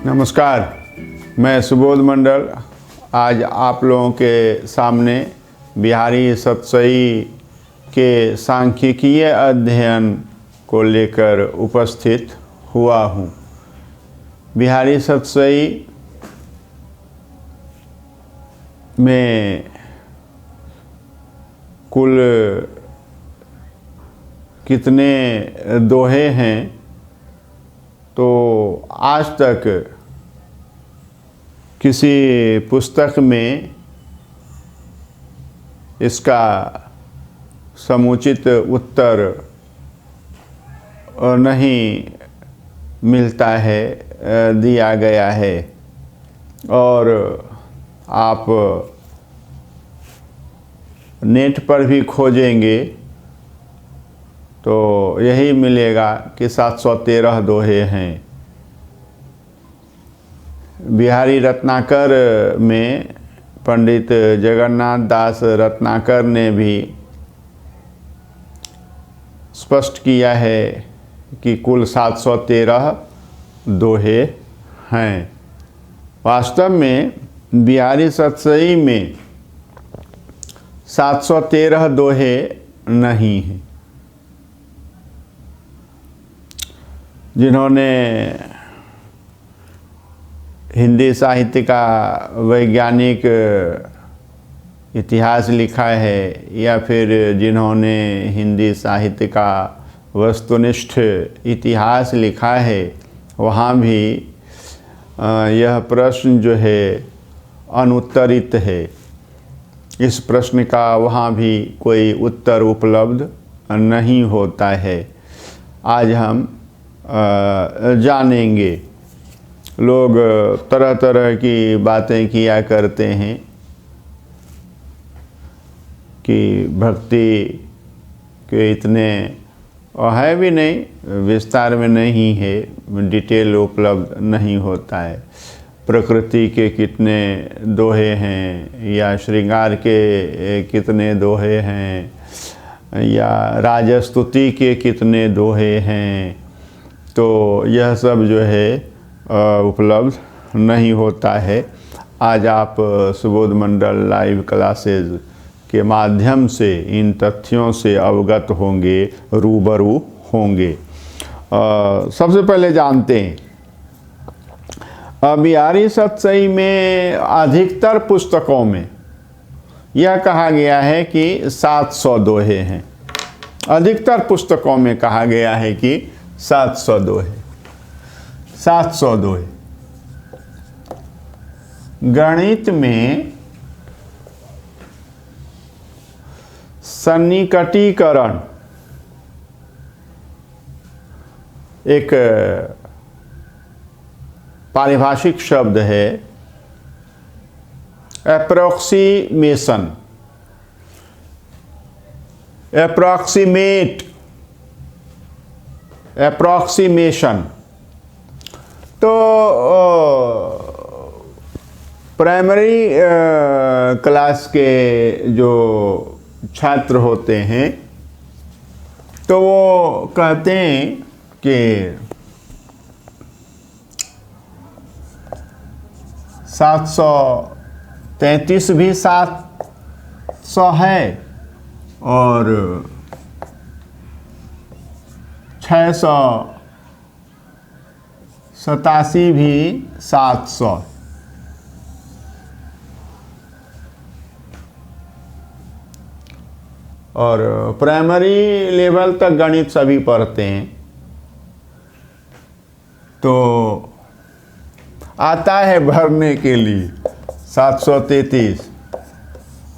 नमस्कार, मैं सुबोध मंडल आज आप लोगों के सामने बिहारी सतसई के सांख्यिकीय अध्ययन को लेकर उपस्थित हुआ हूँ। बिहारी सतसई में कुल कितने दोहे हैं तो आज तक किसी पुस्तक में इसका समुचित उत्तर नहीं मिलता है, दिया गया है। और आप नेट पर भी खोजेंगे तो यही मिलेगा कि 713 दोहे हैं। बिहारी रत्नाकर में पंडित जगन्नाथ दास रत्नाकर ने भी स्पष्ट किया है कि कुल 713 दोहे हैं। वास्तव में बिहारी सतसई में 713 दोहे नहीं हैं। जिन्होंने हिंदी साहित्य का वैज्ञानिक इतिहास लिखा है या फिर जिन्होंने हिंदी साहित्य का वस्तुनिष्ठ इतिहास लिखा है, वहाँ भी यह प्रश्न जो है अनुत्तरित है। इस प्रश्न का वहाँ भी कोई उत्तर उपलब्ध नहीं होता है। आज हम जानेंगे। लोग तरह तरह की बातें किया करते हैं कि भक्ति के इतने है भी नहीं, विस्तार में नहीं है, डिटेल उपलब्ध नहीं होता है। प्रकृति के कितने दोहे हैं या श्रृंगार के कितने दोहे हैं या राजस्तुति के कितने दोहे हैं, तो यह सब जो है उपलब्ध नहीं होता है। आज आप सुबोध मंडल लाइव क्लासेज के माध्यम से इन तथ्यों से अवगत होंगे, रूबरू होंगे। सबसे पहले जानते हैं, बिहारी सतसई में अधिकतर पुस्तकों में यह कहा गया है कि 700 दोहे हैं। अधिकतर पुस्तकों में कहा गया है कि 700 दोहे। 700 दोहे। गणित में सन्निकटीकरण एक पारिभाषिक शब्द है। Approximation, approximate, approximation. तो प्राइमरी क्लास के जो छात्र होते हैं तो वो कहते हैं कि 733 भी 700 है और 687 भी 700। और प्राइमरी लेवल तक गणित सभी पढ़ते हैं तो आता है भरने के लिए 733।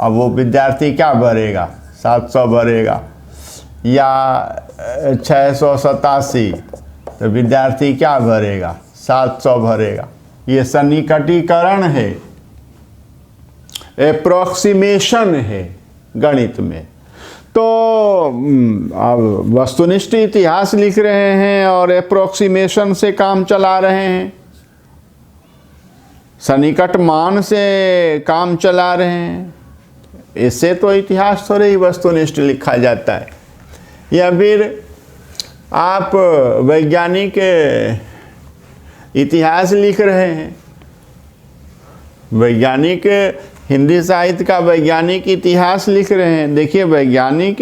अब वो विद्यार्थी क्या भरेगा? 700 भरेगा या 687, तो विद्यार्थी क्या भरेगा? 700 भरेगा। ये सन्निकटीकरण है, एप्रोक्सीमेशन है गणित में। तो अब वस्तुनिष्ठ इतिहास लिख रहे हैं और एप्रोक्सीमेशन से काम चला रहे हैं, सन्निकट मान से काम चला रहे हैं। इससे तो इतिहास थोड़े ही वस्तुनिष्ठ लिखा जाता है। या फिर आप वैज्ञानिक इतिहास लिख रहे हैं। वैज्ञानिक हिंदी साहित्य का वैज्ञानिक इतिहास लिख रहे हैं। देखिए वैज्ञानिक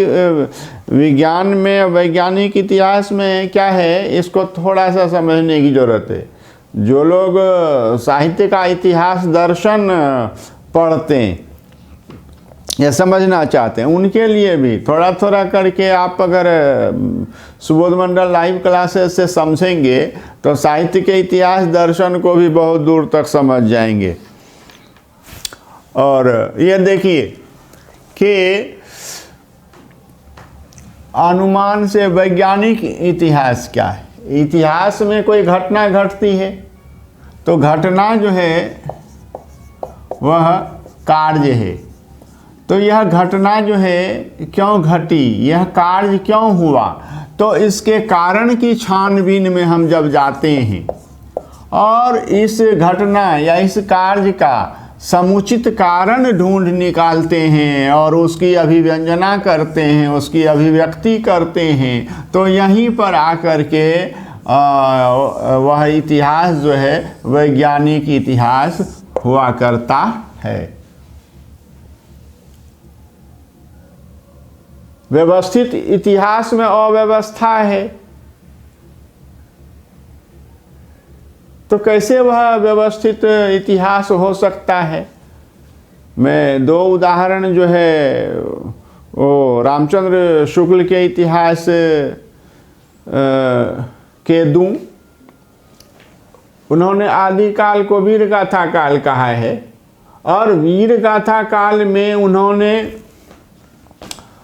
विज्ञान में वैज्ञानिक इतिहास में क्या है, इसको थोड़ा सा समझने की ज़रूरत है। जो लोग साहित्य का इतिहास दर्शन पढ़ते हैं या समझना चाहते हैं, उनके लिए भी थोड़ा थोड़ा करके आप अगर सुबोध मंडल लाइव क्लासेस से समझेंगे तो साहित्य के इतिहास दर्शन को भी बहुत दूर तक समझ जाएंगे। और ये देखिए कि अनुमान से वैज्ञानिक इतिहास क्या है। इतिहास में कोई घटना घटती है तो घटना जो है वह कार्य है। तो यह घटना जो है क्यों घटी, यह कार्य क्यों हुआ, तो इसके कारण की छानबीन में हम जब जाते हैं और इस घटना या इस कार्य का समुचित कारण ढूंढ निकालते हैं और उसकी अभिव्यंजना करते हैं, उसकी अभिव्यक्ति करते हैं, तो यहीं पर आकर के वह इतिहास जो है वैज्ञानिक इतिहास हुआ करता है। व्यवस्थित इतिहास में अव्यवस्था है, तो कैसे वह व्यवस्थित इतिहास हो सकता है। मैं दो उदाहरण जो है वो रामचंद्र शुक्ल के इतिहास के दूं। उन्होंने आदिकाल को वीर गाथा काल कहा है और वीर गाथा काल में उन्होंने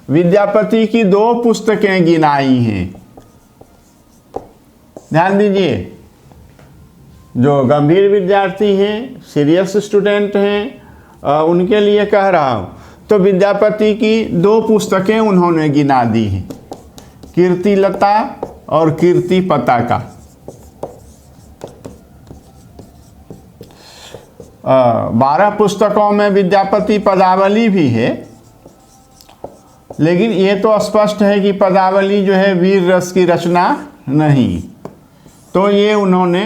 विद्यापति की 2 पुस्तकें गिनाई हैं। ध्यान दीजिए, जो गंभीर विद्यार्थी हैं, सीरियस स्टूडेंट हैं, उनके लिए कह रहा हूँ। तो विद्यापति की 2 पुस्तकें उन्होंने गिना दी हैं, कीर्तिलता और कीर्ति पताका। 12 पुस्तकों में विद्यापति पदावली भी है, लेकिन ये तो स्पष्ट है कि पदावली जो है वीर रस की रचना नहीं, तो ये उन्होंने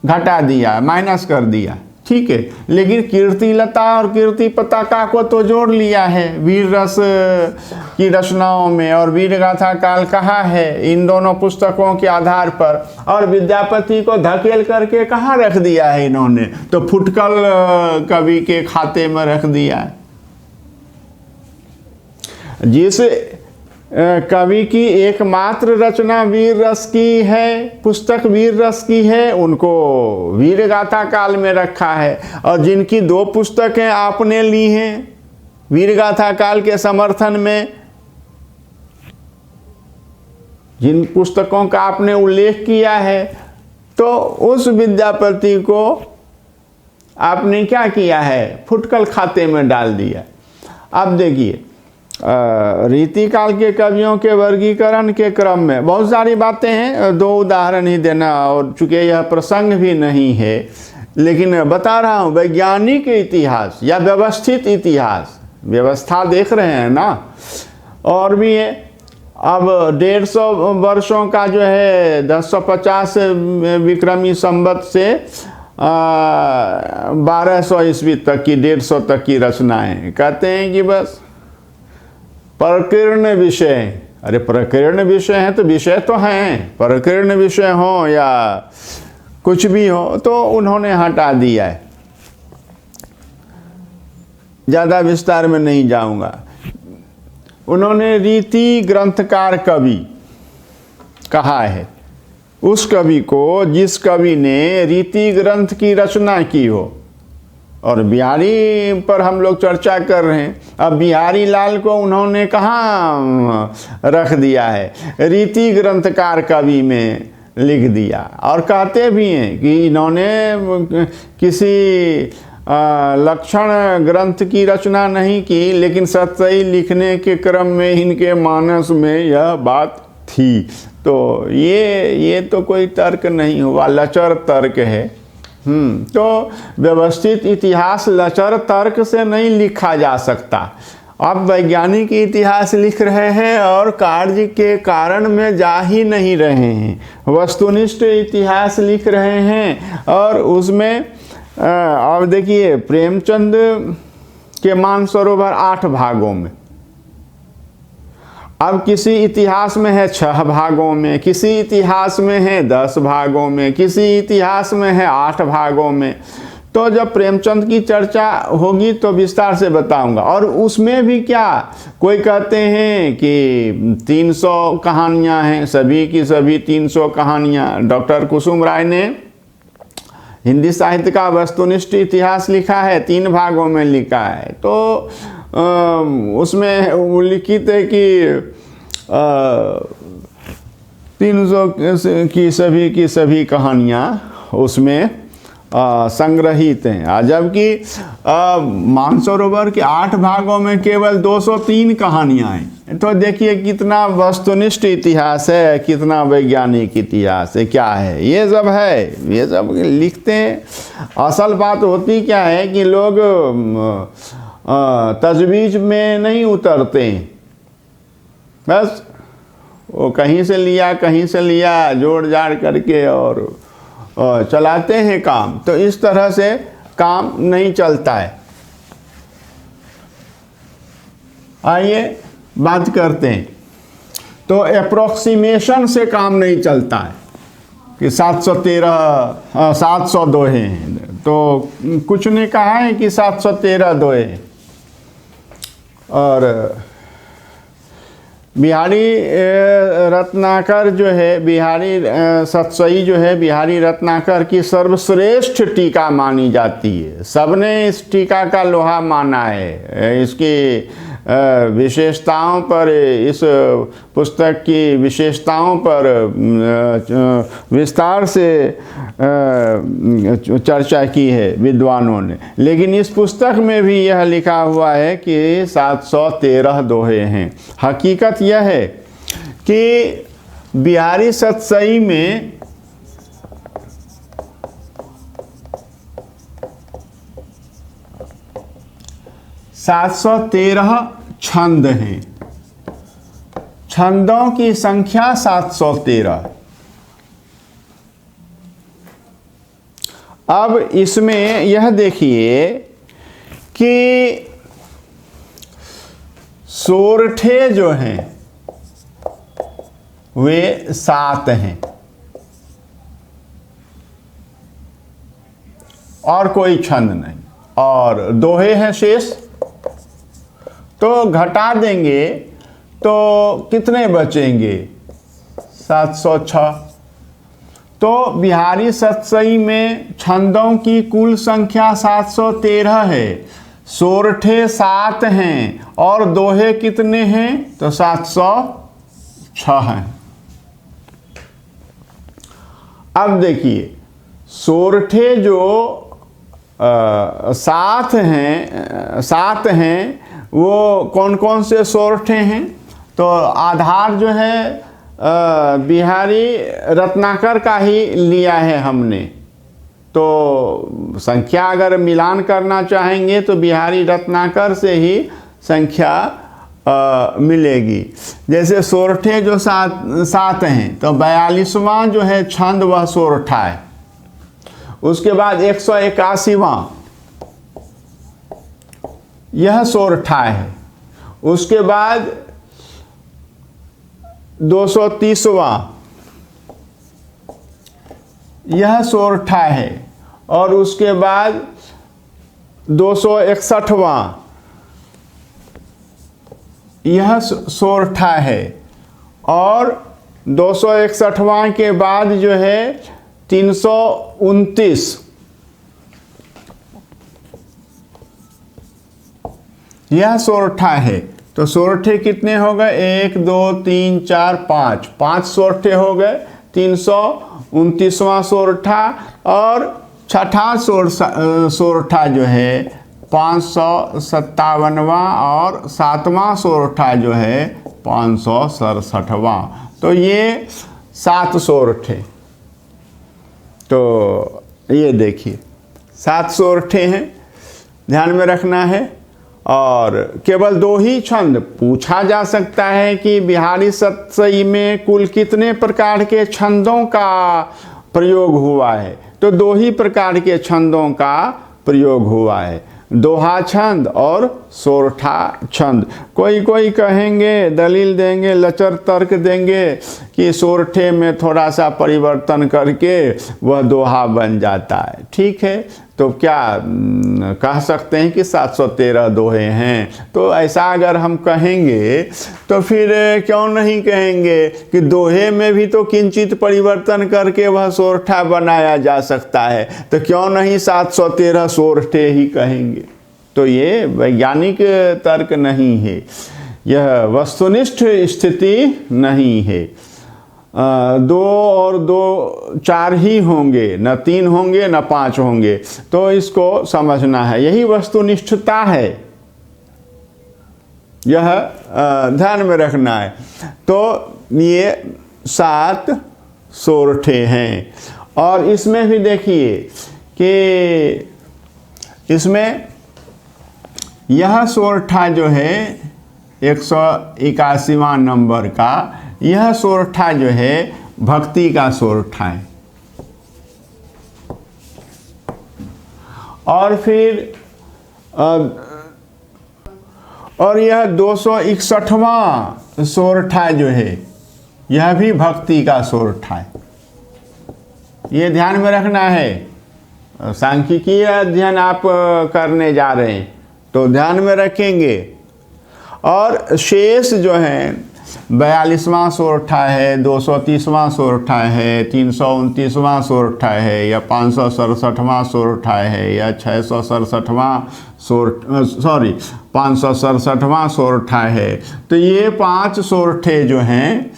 घटा दिया, माइनस कर दिया, ठीक है। लेकिन कीर्तिलता और कीर्ति पताका को तो जोड़ लिया है वीर रस की रचनाओं में, और वीर गाथा काल कहा है इन दोनों पुस्तकों के आधार पर, और विद्यापति को धकेल करके कहाँ रख दिया है इन्होंने, तो फुटकल कवि के खाते में रख दिया है। जिस कवि की एकमात्र रचना वीर रस की है, पुस्तक वीर रस की है, उनको वीर गाथा काल में रखा है, और जिनकी 2 पुस्तकें आपने ली हैं वीर गाथा काल के समर्थन में, जिन पुस्तकों का आपने उल्लेख किया है, तो उस विद्यापति को आपने क्या किया है, फुटकल खाते में डाल दिया। अब देखिए रीतिकाल के कवियों के वर्गीकरण के क्रम में बहुत सारी बातें हैं, 2 उदाहरण ही देना, और चूंकि यह प्रसंग भी नहीं है, लेकिन बता रहा हूँ वैज्ञानिक इतिहास या व्यवस्थित इतिहास, व्यवस्था देख रहे हैं ना, और भी है। अब 150 वर्षों का जो है 1050 विक्रमी संवत से 1200 ईस्वी तक की 150 तक की रचनाएं, कहते हैं कि बस प्रकीर्ण विषय। अरे प्रकीर्ण विषय हैं तो विषय तो हैं, प्रकीर्ण विषय हो या कुछ भी हो, तो उन्होंने हटा दिया है। ज़्यादा विस्तार में नहीं जाऊंगा। उन्होंने रीति ग्रंथकार कवि कहा है उस कवि को जिस कवि ने रीति ग्रंथ की रचना की हो, और बिहारी पर हम लोग चर्चा कर रहे हैं। अब बिहारी लाल को उन्होंने कहाँ रख दिया है, रीति ग्रंथकार कवि में लिख दिया, और कहते भी हैं कि इन्होंने किसी लक्षण ग्रंथ की रचना नहीं की, लेकिन सतही लिखने के क्रम में इनके मानस में यह बात थी। तो ये तो कोई तर्क नहीं हुआ, लचर तर्क है। तो व्यवस्थित इतिहास लचर तर्क से नहीं लिखा जा सकता। अब वैज्ञानिक इतिहास लिख रहे हैं और कार्य के कारण में जा ही नहीं रहे हैं, वस्तुनिष्ठ इतिहास लिख रहे हैं। और उसमें अब देखिए, प्रेमचंद के मानसरोवर 8 भागों में, अब किसी इतिहास में है 6 भागों में, किसी इतिहास में है 10 भागों में, किसी इतिहास में है 8 भागों में। तो जब प्रेमचंद की चर्चा होगी तो विस्तार से बताऊंगा। और उसमें भी क्या, कोई कहते हैं कि 300 कहानियां हैं, सभी की सभी 300 कहानियां। डॉक्टर कुसुम राय ने हिंदी साहित्य का वस्तुनिष्ठ इतिहास लिखा है, 3 भागों में लिखा है। तो उसमें उल्लिखित है कि 300 की सभी कहानियां उसमें संग्रहित हैं। जबकि मानसरोवर के 8 भागों में केवल 203 कहानियां हैं। तो देखिए कितना वस्तुनिष्ठ इतिहास है, कितना वैज्ञानिक इतिहास है, क्या है ये सब है, ये सब लिखते हैं। असल बात होती क्या है कि लोग तजवीज में नहीं उतरते हैं, बस वो कहीं से लिया जोड़ जाड़ करके और चलाते हैं काम। तो इस तरह से काम नहीं चलता है। आइए बात करते हैं। तो अप्रोक्सीमेशन से काम नहीं चलता है कि 713 702 हैं, तो कुछ ने कहा है कि 713 दोहे हैं। और बिहारी रत्नाकर जो है, बिहारी सतसई जो है, बिहारी रत्नाकर की सर्वश्रेष्ठ टीका मानी जाती है। सबने इस टीका का लोहा माना है। इसकी विशेषताओं पर, इस पुस्तक की विशेषताओं पर विस्तार से चर्चा की है विद्वानों ने। लेकिन इस पुस्तक में भी यह लिखा हुआ है कि 713 दोहे हैं। हकीकत यह है कि बिहारी सतसई में सात 713 छंद हैं। छंदों की संख्या 713। अब इसमें यह देखिए कि सोरठे जो हैं वे 7 हैं और कोई छंद नहीं, और दोहे हैं शेष। तो घटा देंगे तो कितने बचेंगे? 706। तो बिहारी सतसई में छंदों की कुल संख्या 713 है, सोरठे 7 हैं और दोहे कितने हैं? तो 706 हैं। अब देखिए, सोरठे जो 7 हैं वो कौन कौन से सोरठे हैं? तो आधार जो है बिहारी रत्नाकर का ही लिया है हमने। तो संख्या अगर मिलान करना चाहेंगे तो बिहारी रत्नाकर से ही संख्या मिलेगी। जैसे सोरठे जो 7 हैं, तो 42वां जो है छंद वह सोरठा है। उसके बाद 181वां यह सोरठा है। उसके बाद 230वां यह सोरठा है। और उसके बाद 261वां यह सोरठा है। और 261वां के बाद जो है 329 यह सोरठा है। तो सोरठे कितने हो गए? 1 2 3 4 5 सोरठे हो गए। 329वां सोरठा और छठा सोरठा जो है 557वां और 7वां सोरठा जो है 567वां। तो ये 7 सोरठे। तो ये देखिए 7 सोरठे हैं, ध्यान में रखना है। और केवल 2 ही छंद। पूछा जा सकता है कि बिहारी सतसई में कुल कितने प्रकार के छंदों का प्रयोग हुआ है, तो 2 ही प्रकार के छंदों का प्रयोग हुआ है, दोहा छंद और सोरठा छंद। कोई कहेंगे, दलील देंगे, लचर तर्क देंगे कि सोरठे में थोड़ा सा परिवर्तन करके वह दोहा बन जाता है। ठीक है, तो क्या कह सकते हैं कि 713 दोहे हैं? तो ऐसा अगर हम कहेंगे तो फिर क्यों नहीं कहेंगे कि दोहे में भी तो किंचित परिवर्तन करके वह सोरठा बनाया जा सकता है, तो क्यों नहीं 713 सोरठे ही कहेंगे? तो ये वैज्ञानिक तर्क नहीं है, यह वस्तुनिष्ठ स्थिति नहीं है। 2 और 2 4 ही होंगे, न 3 होंगे न 5 होंगे, तो इसको समझना है, यही वस्तुनिष्ठता है, यह ध्यान में रखना है। तो ये 7 सोरठे हैं। और इसमें भी देखिए कि इसमें यह सोरठा जो है 181वां नंबर का, यह सोरठा जो है भक्ति का सोरठा है। और फिर और यह 261वां सोरठा जो है, यह भी भक्ति का सोरठा है। ये ध्यान में रखना है। सांख्यिकीय अध्ययन आप करने जा रहे हैं तो ध्यान में रखेंगे। और शेष जो है 42वां सोरठा है, 230वां सोरठा है, 329वां सोरठा है, या 567वां सोरठा है, या 567वां सोरठा है। तो ये 5 सोरठे जो हैं,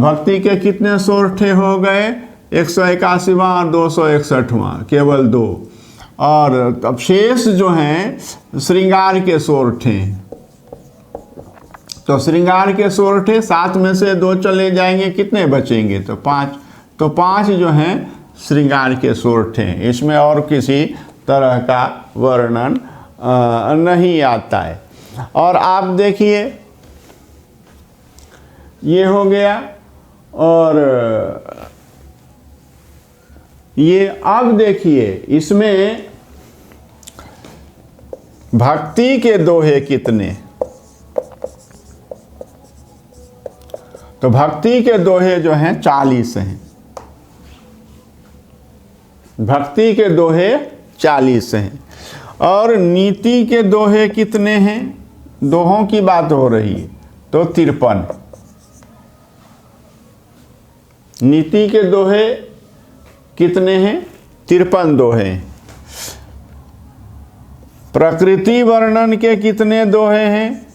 भक्ति के कितने सोरठे हो गए? 181वां, 261वां, केवल 2। और अब शेष जो हैं श्रृंगार के सोरठे। तो श्रृंगार के सोरठे 7 में से 2 चले जाएंगे, कितने बचेंगे? तो 5। तो 5 जो हैं श्रृंगार के सोरठे, इसमें और किसी तरह का वर्णन नहीं आता है। और आप देखिए ये हो गया। और ये अब देखिए इसमें भक्ति के दोहे कितने? तो भक्ति के दोहे जो हैं 40 हैं। भक्ति के दोहे 40 हैं। और नीति के दोहे कितने हैं? दोहों की बात हो रही है तो 53। नीति के दोहे कितने हैं? 53 दोहे। प्रकृति वर्णन के कितने दोहे हैं?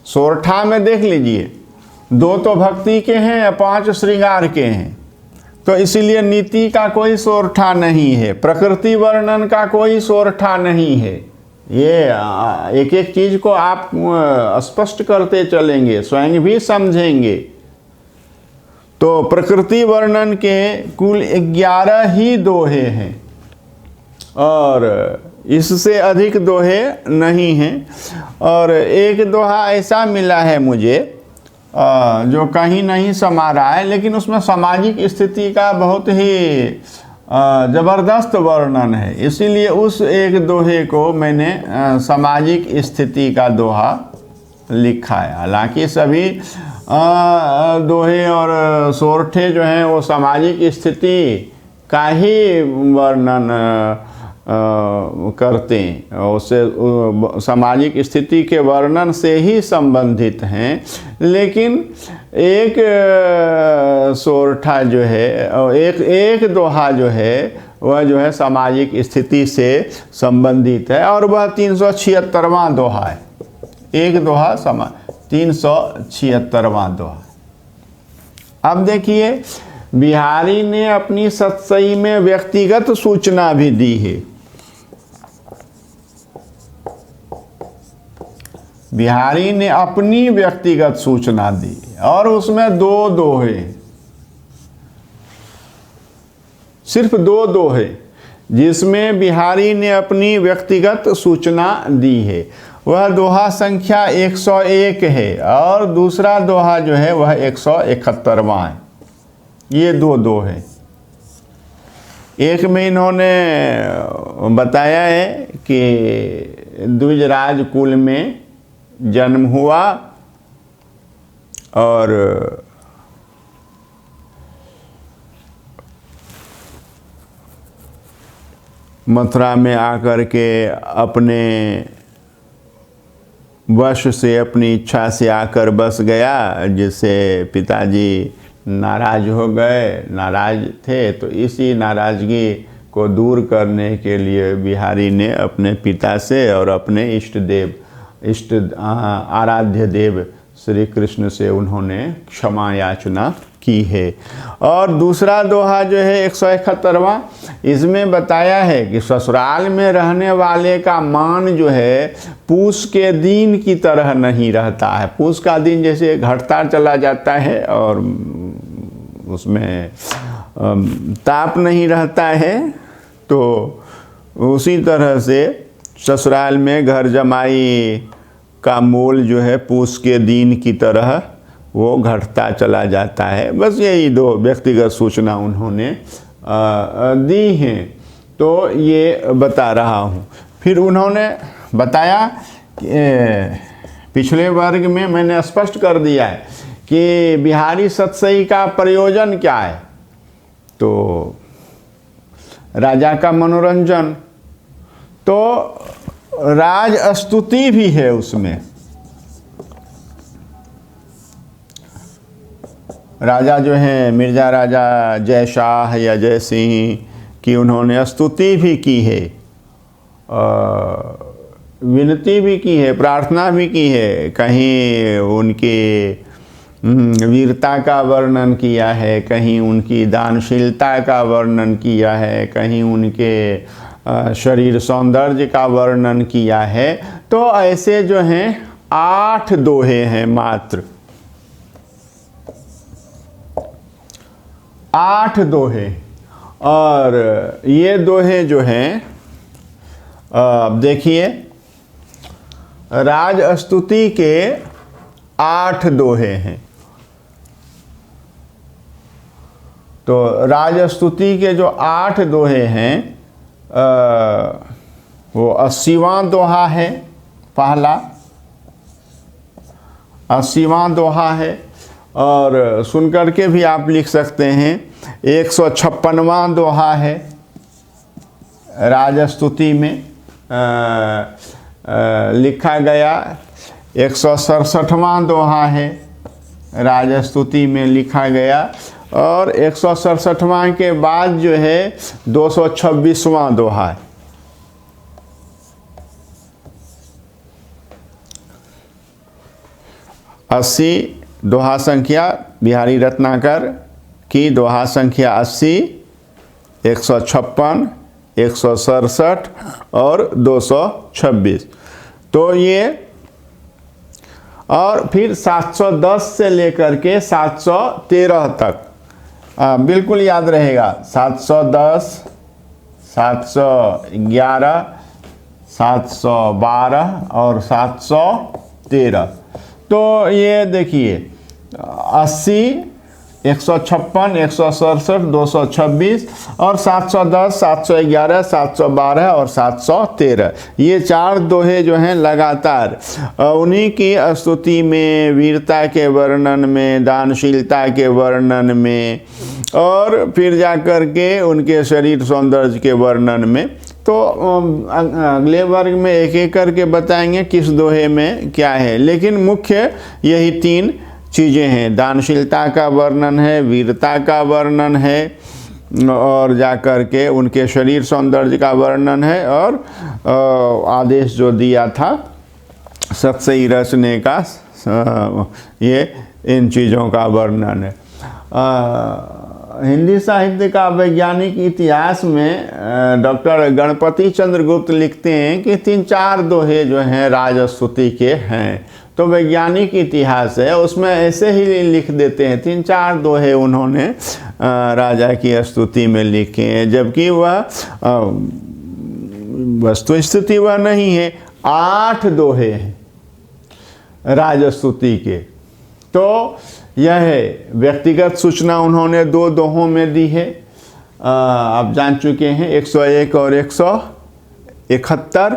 सोरठा में देख लीजिए, 2 तो भक्ति के हैं या 5 श्रृंगार के हैं, तो इसीलिए नीति का कोई सोरठा नहीं है, प्रकृति वर्णन का कोई सोरठा नहीं है। ये एक एक चीज को आप स्पष्ट करते चलेंगे, स्वयं भी समझेंगे। तो प्रकृति वर्णन के कुल 11 ही दोहे हैं और इससे अधिक दोहे नहीं हैं। और एक दोहा ऐसा मिला है मुझे जो कहीं नहीं समा रहा है, लेकिन उसमें सामाजिक स्थिति का बहुत ही ज़बरदस्त वर्णन है, इसीलिए उस एक दोहे को मैंने सामाजिक स्थिति का दोहा लिखा है। हालांकि सभी दोहे और सोरठे जो हैं वो सामाजिक स्थिति का ही वर्णन करते हैं, उससे सामाजिक स्थिति के वर्णन से ही संबंधित हैं। लेकिन एक सोरठा जो है, एक दोहा जो है वह जो है सामाजिक स्थिति से संबंधित है और वह 376वां दोहा है। एक दोहा 376वां दोहा। अब देखिए बिहारी ने अपनी सतसई में व्यक्तिगत सूचना भी दी है। बिहारी ने अपनी व्यक्तिगत सूचना दी और उसमें 2 दोहे, सिर्फ 2 दोहे। जिसमें बिहारी ने अपनी व्यक्तिगत सूचना दी है। वह दोहा संख्या 101 है और दूसरा दोहा जो है वह 171वां है। ये दो दोहे, एक में इन्होंने बताया है कि द्विजराज कुल में जन्म हुआ और मथुरा में आकर के अपने वश से, अपनी इच्छा से आकर बस गया, जिससे पिताजी नाराज हो गए, नाराज थे। तो इसी नाराज़गी को दूर करने के लिए बिहारी ने अपने पिता से और अपने इष्ट आराध्य देव श्री कृष्ण से उन्होंने क्षमा याचना की है। और दूसरा दोहा जो है 171वां, इसमें बताया है कि ससुराल में रहने वाले का मान जो है पूस के दिन की तरह नहीं रहता है। पूस का दिन जैसे घटता चला जाता है और उसमें ताप नहीं रहता है, तो उसी तरह से ससुराल में घर जमाई का मोल जो है पूस के दिन की तरह वो घटता चला जाता है। बस यही दो व्यक्तिगत सूचना उन्होंने दी हैं, तो ये बता रहा हूँ। फिर उन्होंने बताया कि पिछले वर्ग में मैंने स्पष्ट कर दिया है कि बिहारी सतसई का प्रयोजन क्या है। तो राजा का मनोरंजन, तो राज स्तुति भी है उसमें। राजा जो हैं मिर्ज़ा राजा जय शाह या जय सिंह की उन्होंने स्तुति भी की है, विनती भी की है, प्रार्थना भी की है। कहीं उनकी वीरता का वर्णन किया है, कहीं उनकी दानशीलता का वर्णन किया है, कहीं उनके शरीर सौंदर्य का वर्णन किया है। तो ऐसे जो हैं 8 दोहे हैं, मात्र 8 दोहे। और ये दोहे जो हैं, देखिए, राज स्तुति के 8 दोहे हैं। तो राज स्तुति के जो 8 दोहे हैं, वो 80वां दोहा है, पहला 80वां दोहा है। और सुन कर के भी आप लिख सकते हैं 156वां दोहा है राजस्तुति में लिखा गया। 167वां दोहा है राजस्तुति में लिखा गया। और 167वां के बाद जो है 226वां दोहा है। अस्सी दोहा संख्या बिहारी रत्नाकर की दोहा संख्या 80, 156, 167 और 226। तो ये, और फिर 710 से लेकर के 713 तक, बिल्कुल याद रहेगा, 710, 711, 712 और 713। तो ये देखिए 80, 156, 167, 226 और 710, 711, 712 और 713, ये 4 दोहे जो हैं लगातार उन्हीं की स्तुति में, वीरता के वर्णन में, दानशीलता के वर्णन में, और फिर जाकर के उनके शरीर सौंदर्य के वर्णन में। तो अगले वर्ग में एक एक करके बताएंगे किस दोहे में क्या है, लेकिन मुख्य यही 3 चीज़ें हैं। दानशीलता का वर्णन है, वीरता का वर्णन है, और जाकर के उनके शरीर सौंदर्य का वर्णन है, और आदेश जो दिया था सतसई रचने का, ये इन चीज़ों का वर्णन है। हिंदी साहित्य का वैज्ञानिक इतिहास में डॉक्टर गणपति चंद्र गुप्त लिखते हैं कि 3-4 दोहे जो हैं राजस्तुति के हैं। तो वैज्ञानिक इतिहास है, उसमें ऐसे ही लिख देते हैं, 3-4 दोहे उन्होंने राजा की स्तुति में लिखे हैं, जबकि वह वस्तु स्थिति वह नहीं है। 8 दोहे हैं राजस्तुति के। तो यह है व्यक्तिगत सूचना उन्होंने 2 दोहों में दी है। आप जान चुके हैं 101 और 171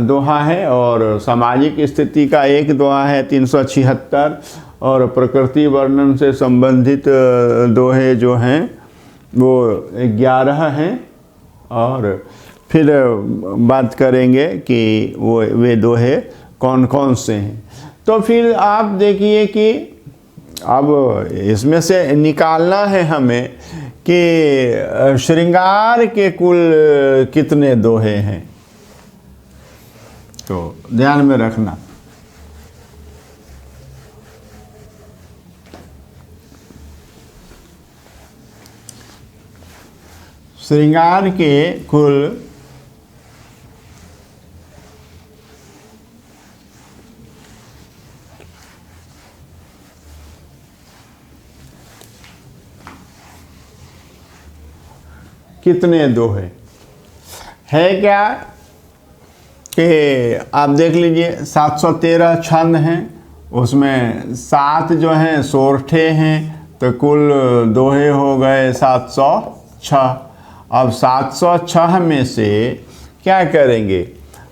दोहा है, और सामाजिक स्थिति का एक दोहा है 376, और प्रकृति वर्णन से संबंधित दोहे जो हैं वो 11 हैं। और फिर बात करेंगे कि वे दोहे कौन कौन से हैं। तो फिर आप देखिए कि अब इसमें से निकालना है हमें कि श्रृंगार के कुल कितने दोहे हैं, तो ध्यान में रखना। श्रृंगार के कुल कितने दोहे है क्या कि आप देख लीजिए 713 छंद हैं, उसमें 7 जो हैं सोरठे हैं, तो कुल दोहे हो गए 706। अब 706 में से क्या करेंगे,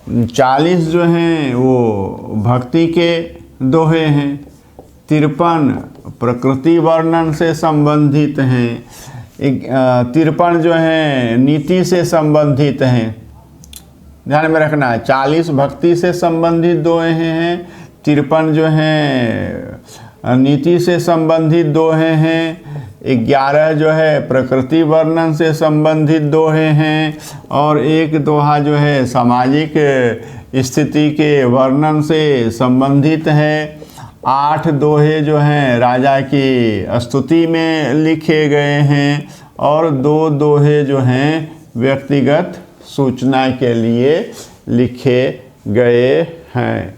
40 जो हैं वो भक्ति के दोहे हैं, 53 प्रकृति वर्णन से संबंधित हैं, 53 जो हैं नीति से संबंधित हैं। ध्यान में रखना है 40 भक्ति से संबंधित दोहे हैं, 53 जो हैं नीति से संबंधित दोहे हैं, 11 जो है प्रकृति वर्णन से संबंधित दोहे हैं, और एक दोहा जो है सामाजिक स्थिति के वर्णन से संबंधित है। 8 दोहे जो हैं राजा की स्तुति में लिखे गए हैं, और 2 दोहे जो हैं व्यक्तिगत सूचना के लिए लिखे गए हैं।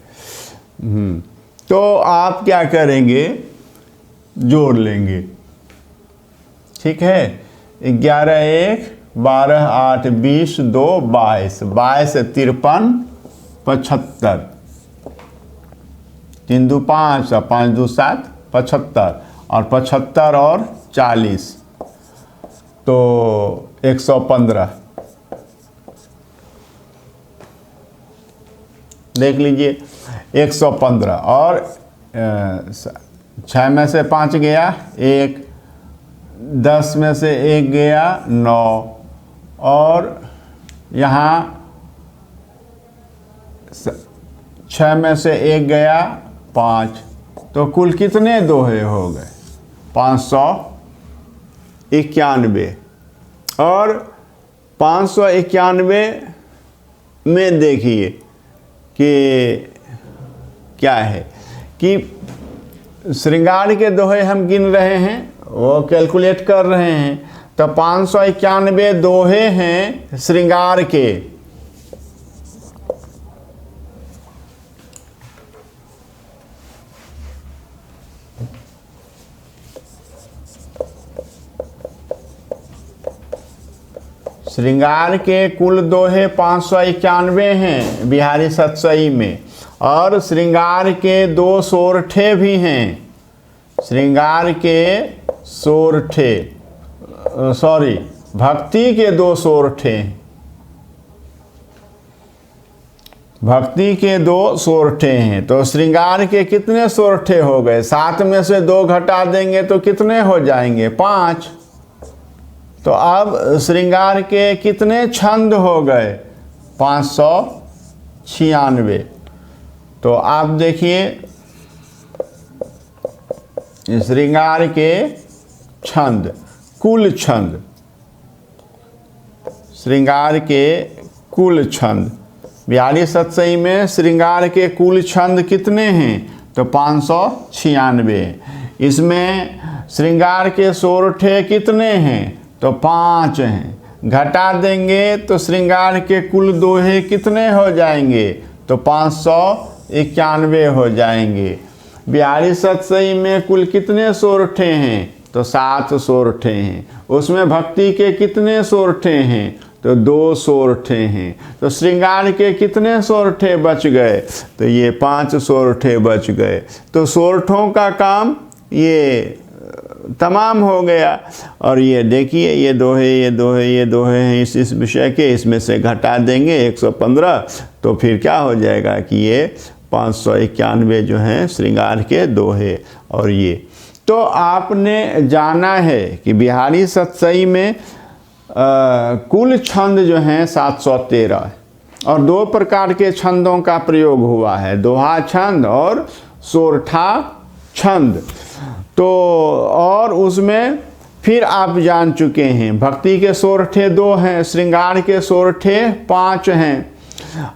तो आप क्या करेंगे, जोड़ लेंगे, ठीक है। 11 1 12 8 20 2 22 22 53 75, 3 2 5 और 5 2 7 75, और 75 और 40 तो 115। देख लीजिए 115, और 6 में से 5 गया 1, 10 में से 1 गया 9, और यहाँ 6 में से 1 गया 5, तो कुल कितने दोहे हो गए, 591। और 591 में देखिए कि क्या है कि श्रृंगार के दोहे हम गिन रहे हैं, वो कैलकुलेट कर रहे हैं, तो 591 दोहे हैं श्रृंगार के। श्रृंगार के कुल दोहे 591 हैं बिहारी सतसई में, और श्रृंगार के 2 सोरठे भी हैं। श्रृंगार के सोरठे, सॉरी, भक्ति के 2 सोरठे, भक्ति के 2 सोरठे हैं। तो श्रृंगार के कितने सोरठे हो गए, 7 में से 2 घटा देंगे तो कितने हो जाएंगे, 5। तो अब श्रृंगार के कितने छंद हो गए, 596। तो आप देखिए श्रृंगार के छंद, कुल छंद, श्रृंगार के कुल छंद, बिहारी सतसई में श्रृंगार के कुल छंद कितने हैं, तो 596। इसमें श्रृंगार के सोरठे कितने हैं, तो 5 हैं। घटा देंगे तो श्रृंगार के कुल दोहे कितने हो जाएंगे, तो 591 हो जाएंगे। बिहारी सतसई में कुल कितने सोरठे हैं, तो 7 सोरठे हैं। उसमें भक्ति के कितने सोरठे हैं? तो 2 सोरठे हैं। तो श्रृंगार के कितने सोरठे बच गए? तो ये 5 सोरठे बच गए। तो सोरठों का काम ये तमाम हो गया। और ये देखिए, ये दोहे, ये दोहे, ये दोहे हैं इस विषय के, इसमें से घटा देंगे 115, तो फिर क्या हो जाएगा कि ये 591 जो हैं श्रृंगार के दोहे। और ये तो आपने जाना है कि बिहारी सतसई में कुल छंद जो हैं 713 और 2 प्रकार के छंदों का प्रयोग हुआ है, दोहा छंद और सोरठा छंद। तो और उसमें फिर आप जान चुके हैं भक्ति के सोरठे 2 हैं, श्रृंगार के सोरठे 5 हैं,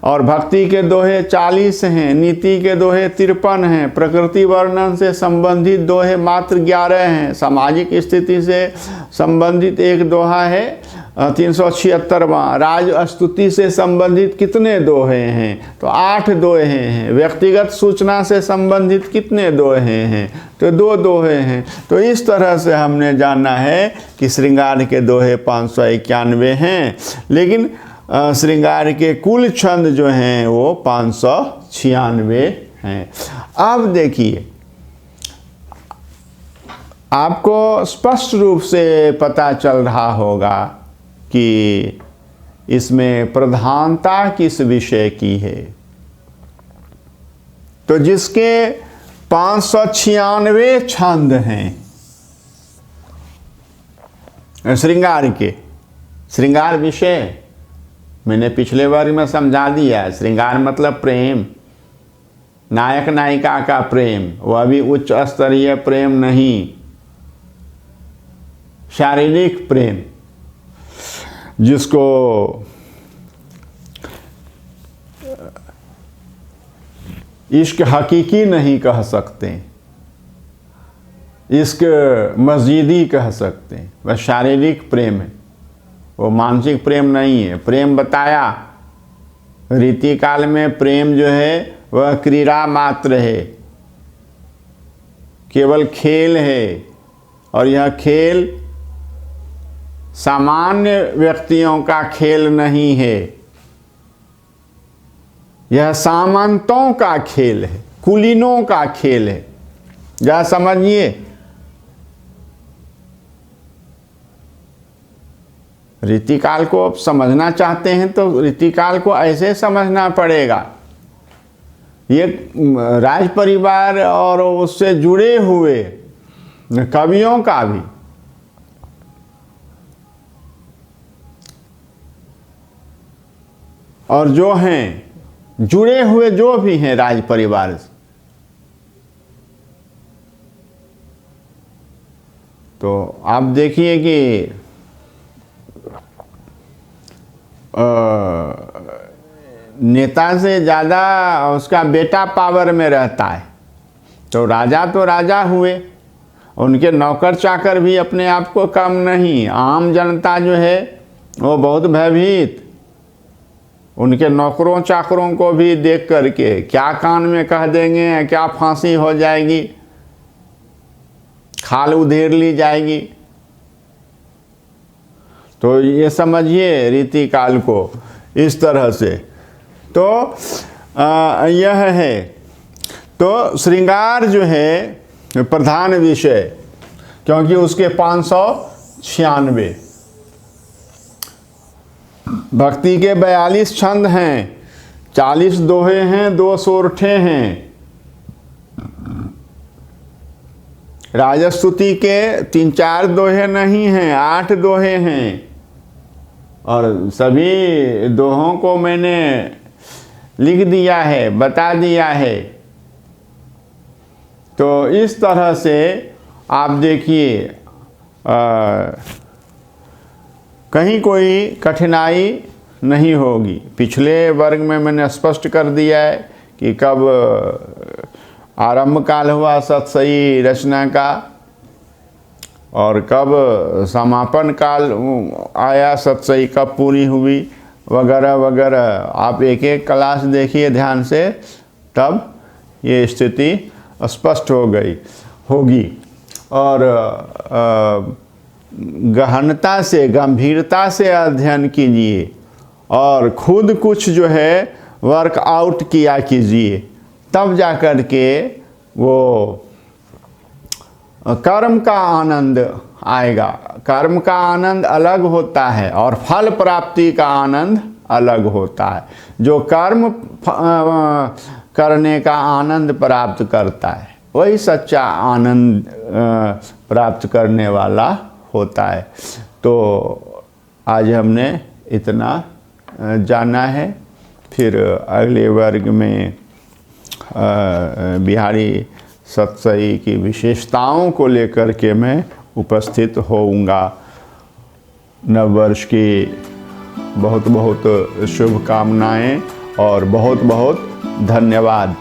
और भक्ति के दोहे 40 हैं, नीति के दोहे 53 हैं, प्रकृति वर्णन से संबंधित दोहे मात्र 11 हैं, सामाजिक स्थिति से संबंधित एक दोहा है 376वां, राज स्तुति से संबंधित कितने दोहे हैं? तो 8 दोहे हैं। व्यक्तिगत सूचना से संबंधित कितने दोहे हैं? तो 2 दोहे हैं। तो इस तरह से हमने जाना है कि श्रृंगार के दोहे 591 हैं, लेकिन श्रृंगार के कुल छंद जो हैं वो 596 हैं। अब देखिए, आपको स्पष्ट रूप से पता चल रहा होगा कि इसमें प्रधानता किस विषय की है। तो जिसके 596 छंद हैं श्रृंगार के, श्रृंगार विषय मैंने पिछले वर्ग में समझा दिया। श्रृंगार मतलब प्रेम, नायक नायिका का प्रेम, वह भी उच्च स्तरीय प्रेम नहीं, शारीरिक प्रेम, जिसको इश्क हकीकी नहीं कह सकते, इश्क मस्जिदी कह सकते हैं, वह शारीरिक प्रेम है, वो मानसिक प्रेम नहीं है। प्रेम बताया, रीति काल में प्रेम जो है वह क्रीड़ा मात्र है, केवल खेल है, और यह खेल सामान्य व्यक्तियों का खेल नहीं है, यह सामंतों का खेल है, कुलीनों का खेल है। जरा समझिए, रीतिकाल को आप समझना चाहते हैं तो रीतिकाल को ऐसे समझना पड़ेगा। ये राज परिवार और उससे जुड़े हुए कवियों का भी और जो हैं जुड़े हुए जो भी हैं राज परिवार से, तो आप देखिए कि नेता से ज़्यादा उसका बेटा पावर में रहता है। तो राजा हुए, उनके नौकर चाकर भी अपने आप को कम नहीं, आम जनता जो है वो बहुत भयभीत, उनके नौकरों चाकरों को भी देख करके क्या कान में कह देंगे, क्या फांसी हो जाएगी, खाल उधेड़ ली जाएगी। तो ये समझिए रीति काल को इस तरह से। तो यह है, तो श्रृंगार जो है प्रधान विषय, क्योंकि उसके 596, भक्ति के 42 छंद हैं, 40 दोहे हैं, 2 सोरठे हैं, राजस्तुति के 3-4 दोहे नहीं हैं, 8 दोहे हैं, और सभी दोहों को मैंने लिख दिया है, बता दिया है। तो इस तरह से आप देखिए, कहीं कोई कठिनाई नहीं होगी। पिछले वर्ग में मैंने स्पष्ट कर दिया है कि कब आरंभ काल हुआ सतसई रचना का और कब समापन काल आया, सतसई कब पूरी हुई, वगैरह वगैरह। आप एक एक क्लास देखिए ध्यान से, तब ये स्थिति स्पष्ट हो गई होगी। और गहनता से, गंभीरता से अध्ययन कीजिए और खुद कुछ जो है वर्कआउट किया कीजिए, तब जा कर के वो कर्म का आनंद आएगा। कर्म का आनंद अलग होता है और फल प्राप्ति का आनंद अलग होता है। जो कर्म करने का आनंद प्राप्त करता है वही सच्चा आनंद प्राप्त करने वाला होता है। तो आज हमने इतना जाना है। फिर अगले वर्ग में बिहारी सतसई की विशेषताओं को लेकर के मैं उपस्थित होऊंगा। नववर्ष की बहुत बहुत शुभकामनाएं और बहुत बहुत धन्यवाद।